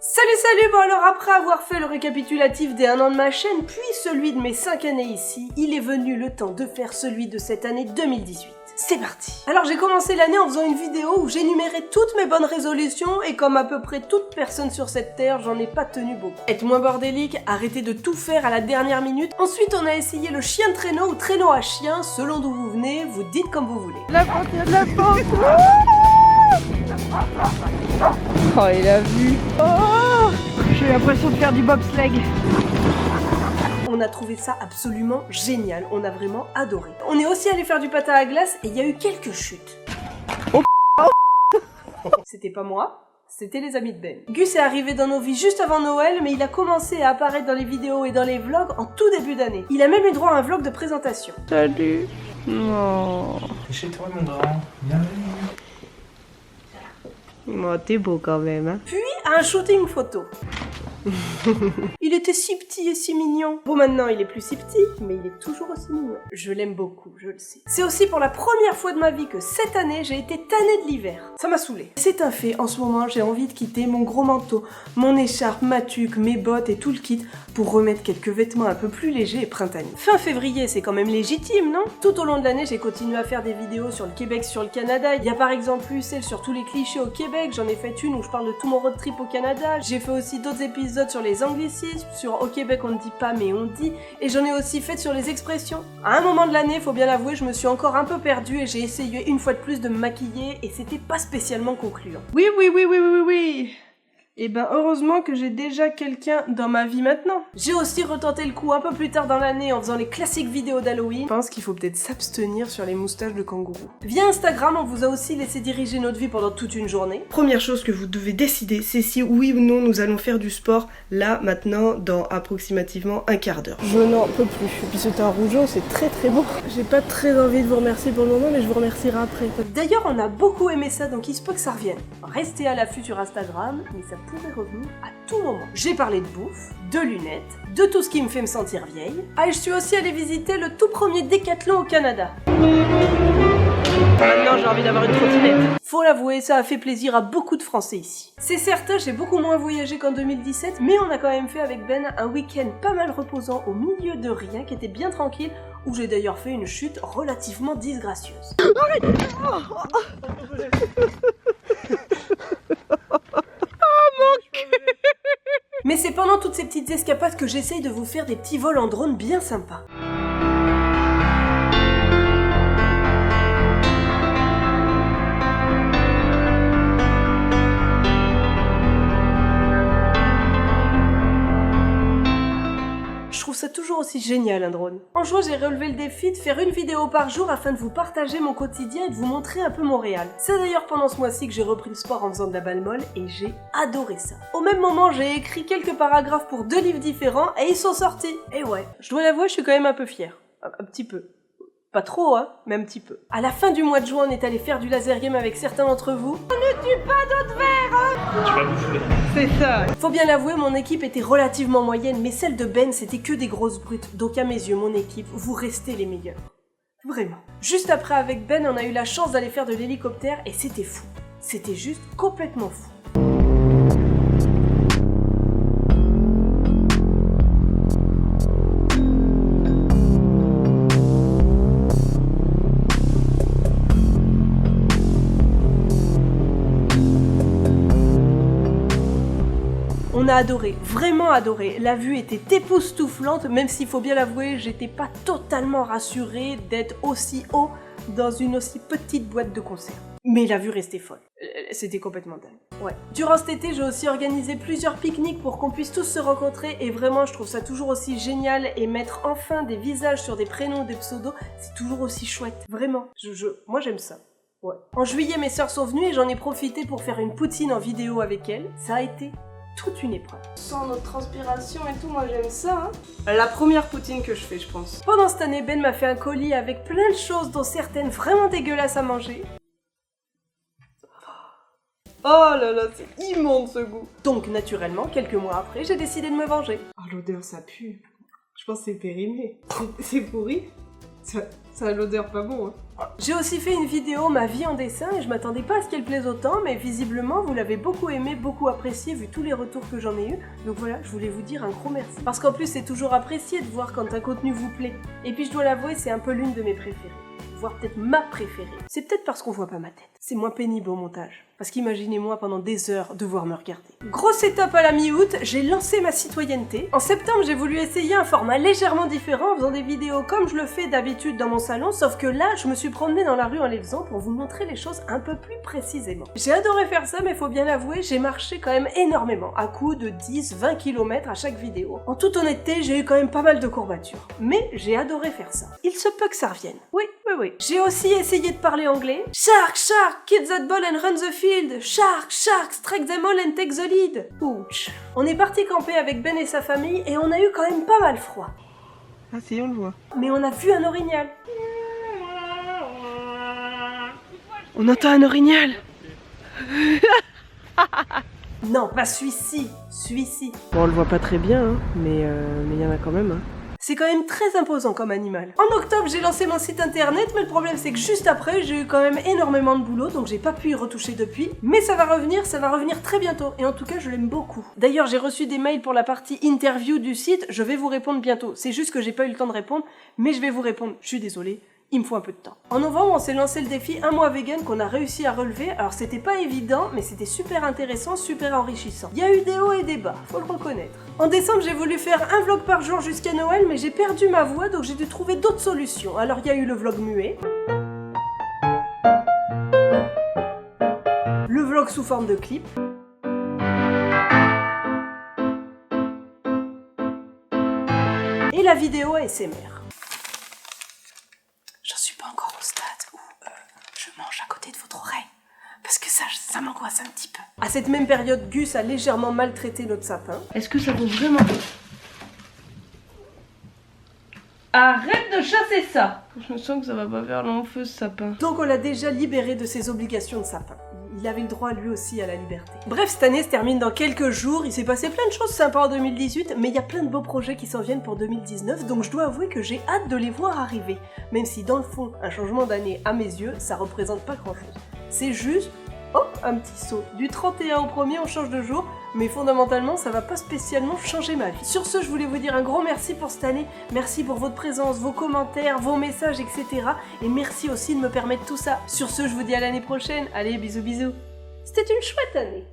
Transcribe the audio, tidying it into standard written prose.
Salut, bon alors après avoir fait le récapitulatif des 1 an de ma chaîne, puis celui de mes 5 années ici, il est venu le temps de faire celui de cette année 2018. C'est parti. Alors j'ai commencé l'année en faisant une vidéo où j'énumérais toutes mes bonnes résolutions et comme à peu près toute personne sur cette terre, j'en ai pas tenu beaucoup. Être moins bordélique, arrêter de tout faire à la dernière minute. Ensuite on a essayé le chien de traîneau ou traîneau à chien, selon d'où vous venez, vous dites comme vous voulez. La pente, il y a de la pente. Oh, il a vu. Oh, j'ai l'impression de faire du bobsleigh. On a trouvé ça absolument génial, on a vraiment adoré. On est aussi allé faire du patin à glace et il y a eu quelques chutes. Oh. C'était pas moi, c'était les amis de Ben. Gus est arrivé dans nos vies juste avant Noël, mais il a commencé à apparaître dans les vidéos et dans les vlogs en tout début d'année. Il a même eu droit à un vlog de présentation. Salut. Oh. Chez toi mon grand, bienvenue. Oh, t'es beau quand même, hein. Puis à un shooting photo. Il était si petit et si mignon. Bon, maintenant il est plus si petit, mais il est toujours aussi mignon. Je l'aime beaucoup, je le sais. C'est aussi pour la première fois de ma vie que cette année j'ai été tannée de l'hiver. Ça m'a saoulée. C'est un fait, en ce moment j'ai envie de quitter mon gros manteau, mon écharpe, ma tuque, mes bottes et tout le kit pour remettre quelques vêtements un peu plus légers et printaniers. Fin février, c'est quand même légitime, non? Tout au long de l'année, j'ai continué à faire des vidéos sur le Québec, sur le Canada. Il y a par exemple eu celle sur tous les clichés au Québec, j'en ai fait une où je parle de tout mon road trip au Canada. J'ai fait aussi d'autres épisodes sur les anglicismes, sur au Québec on ne dit pas mais on dit, et j'en ai aussi fait sur les expressions. À un moment de l'année, faut bien l'avouer, je me suis encore un peu perdue et j'ai essayé une fois de plus de me maquiller et c'était pas spécialement concluant. Oui. Et ben heureusement que j'ai déjà quelqu'un dans ma vie maintenant. J'ai aussi retenté le coup un peu plus tard dans l'année en faisant les classiques vidéos d'Halloween. Je pense qu'il faut peut-être s'abstenir sur les moustaches de kangourou. Via Instagram, on vous a aussi laissé diriger notre vie pendant toute une journée. Première chose que vous devez décider, c'est si oui ou non nous allons faire du sport là, maintenant, dans approximativement un quart d'heure. Je n'en peux plus. Et puis c'est un rougeau, c'est très très beau. J'ai pas très envie de vous remercier pour le moment, mais je vous remercierai après. D'ailleurs, on a beaucoup aimé ça, donc il se peut que ça revienne. Restez à l'affût sur Instagram, mais ça pourrait revenir à tout moment. J'ai parlé de bouffe, de lunettes, de tout ce qui me fait me sentir vieille. Ah, et je suis aussi allée visiter le tout premier Décathlon au Canada. Maintenant, j'ai envie d'avoir une trottinette. Faut l'avouer, ça a fait plaisir à beaucoup de Français ici. C'est certain, j'ai beaucoup moins voyagé qu'en 2017, mais on a quand même fait avec Ben un week-end pas mal reposant au milieu de rien, qui était bien tranquille, où j'ai d'ailleurs fait une chute relativement disgracieuse. Mais c'est pendant toutes ces petites escapades que j'essaye de vous faire des petits vols en drone bien sympas. Je trouve ça toujours aussi génial un drone. En juin, j'ai relevé le défi de faire une vidéo par jour afin de vous partager mon quotidien et de vous montrer un peu Montréal. C'est d'ailleurs pendant ce mois-ci que j'ai repris le sport en faisant de la balle molle et j'ai adoré ça. Au même moment, j'ai écrit quelques paragraphes pour 2 livres différents et ils sont sortis. Et ouais, je dois l'avouer, je suis quand même un peu fière. Un petit peu. Pas trop, hein, mais un petit peu. À la fin du mois de juin, on est allé faire du laser game avec certains d'entre vous. On ne tue pas d'autres verres, hein. Tu vas bouffer. C'est ça. Faut bien l'avouer, mon équipe était relativement moyenne, mais celle de Ben, c'était que des grosses brutes. Donc à mes yeux, mon équipe, vous restez les meilleurs. Vraiment. Juste après, avec Ben, on a eu la chance d'aller faire de l'hélicoptère et c'était fou. C'était juste complètement fou. On a adoré, vraiment adoré. La vue était époustouflante, même s'il faut bien l'avouer, j'étais pas totalement rassurée d'être aussi haut dans une aussi petite boîte de concert. Mais la vue restait folle. C'était complètement dingue. Ouais. Durant cet été, j'ai aussi organisé plusieurs pique-niques pour qu'on puisse tous se rencontrer et vraiment, je trouve ça toujours aussi génial et mettre enfin des visages sur des prénoms, des pseudos, c'est toujours aussi chouette. Vraiment. Moi, j'aime ça. Ouais. En juillet, mes sœurs sont venues et j'en ai profité pour faire une poutine en vidéo avec elles. Ça a été toute une épreuve. Sans notre transpiration et tout, moi j'aime ça, hein. La première poutine que je fais, je pense. Pendant cette année, Ben m'a fait un colis avec plein de choses, dont certaines vraiment dégueulasses à manger. Oh là là, c'est immonde ce goût. Donc naturellement, quelques mois après, j'ai décidé de me venger. Oh, l'odeur, ça pue. Je pense que c'est périmé. C'est pourri. Ça a l'odeur pas bon, hein. J'ai aussi fait une vidéo ma vie en dessin et je m'attendais pas à ce qu'elle plaise autant, mais visiblement vous l'avez beaucoup aimé, beaucoup apprécié vu tous les retours que j'en ai eu. Donc voilà, je voulais vous dire un gros merci. Parce qu'en plus c'est toujours apprécié de voir quand un contenu vous plaît. Et puis je dois l'avouer, c'est un peu l'une de mes préférées. Voire peut-être ma préférée. C'est peut-être parce qu'on voit pas ma tête. C'est moins pénible au montage. Parce qu'imaginez-moi pendant des heures devoir me regarder. Gros setup à la mi-août, j'ai lancé ma citoyenneté. En septembre, j'ai voulu essayer un format légèrement différent en faisant des vidéos comme je le fais d'habitude dans mon salon, sauf que là, je me suis promenée dans la rue en les faisant pour vous montrer les choses un peu plus précisément. J'ai adoré faire ça, mais faut bien l'avouer, j'ai marché quand même énormément, à coups de 10-20 km à chaque vidéo. En toute honnêteté, j'ai eu quand même pas mal de courbatures. Mais j'ai adoré faire ça. Il se peut que ça revienne. Oui. J'ai aussi essayé de parler anglais. Shark, shark, kill that ball and run the field. Shark, shark, strike them all and take the lead. Ouch. On est parti camper avec Ben et sa famille et on a eu quand même pas mal froid. Ah si, on le voit. Mais on a vu un orignal. On entend un orignal. Non, pas celui-ci. Celui-ci. Bon, on le voit pas très bien, hein, mais il y en a quand même. Hein. C'est quand même très imposant comme animal. En octobre, j'ai lancé mon site internet, mais le problème c'est que juste après, j'ai eu quand même énormément de boulot, donc j'ai pas pu y retoucher depuis. Mais ça va revenir très bientôt, et en tout cas, je l'aime beaucoup. D'ailleurs, j'ai reçu des mails pour la partie interview du site, je vais vous répondre bientôt. C'est juste que j'ai pas eu le temps de répondre, mais je vais vous répondre. Je suis désolée. Il me faut un peu de temps. En novembre, on s'est lancé le défi 1 mois vegan qu'on a réussi à relever. Alors c'était pas évident, mais c'était super intéressant, super enrichissant. Il y a eu des hauts et des bas, faut le reconnaître. En décembre, j'ai voulu faire un vlog par jour jusqu'à Noël, mais j'ai perdu ma voix, donc j'ai dû trouver d'autres solutions. Alors il y a eu le vlog muet, le vlog sous forme de clip, et la vidéo ASMR. J'en suis pas encore au stade où je mange à côté de votre oreille. Parce que ça m'angoisse un petit peu. À cette même période, Gus a légèrement maltraité notre sapin. Est-ce que ça vaut vraiment... Arrête de chasser ça! Je sens que ça va pas faire long feu ce sapin. Donc on l'a déjà libéré de ses obligations de sapin. Il avait le droit lui aussi à la liberté. Bref, cette année se termine dans quelques jours. Il s'est passé plein de choses sympas en 2018, mais il y a plein de beaux projets qui s'en viennent pour 2019, donc je dois avouer que j'ai hâte de les voir arriver. Même si dans le fond, un changement d'année à mes yeux, ça représente pas grand chose. C'est juste, hop, un petit saut. Du 31 au 1er, on change de jour, mais fondamentalement, ça va pas spécialement changer ma vie. Sur ce, je voulais vous dire un gros merci pour cette année. Merci pour votre présence, vos commentaires, vos messages, etc. Et merci aussi de me permettre tout ça. Sur ce, je vous dis à l'année prochaine. Allez, bisous bisous. C'était une chouette année.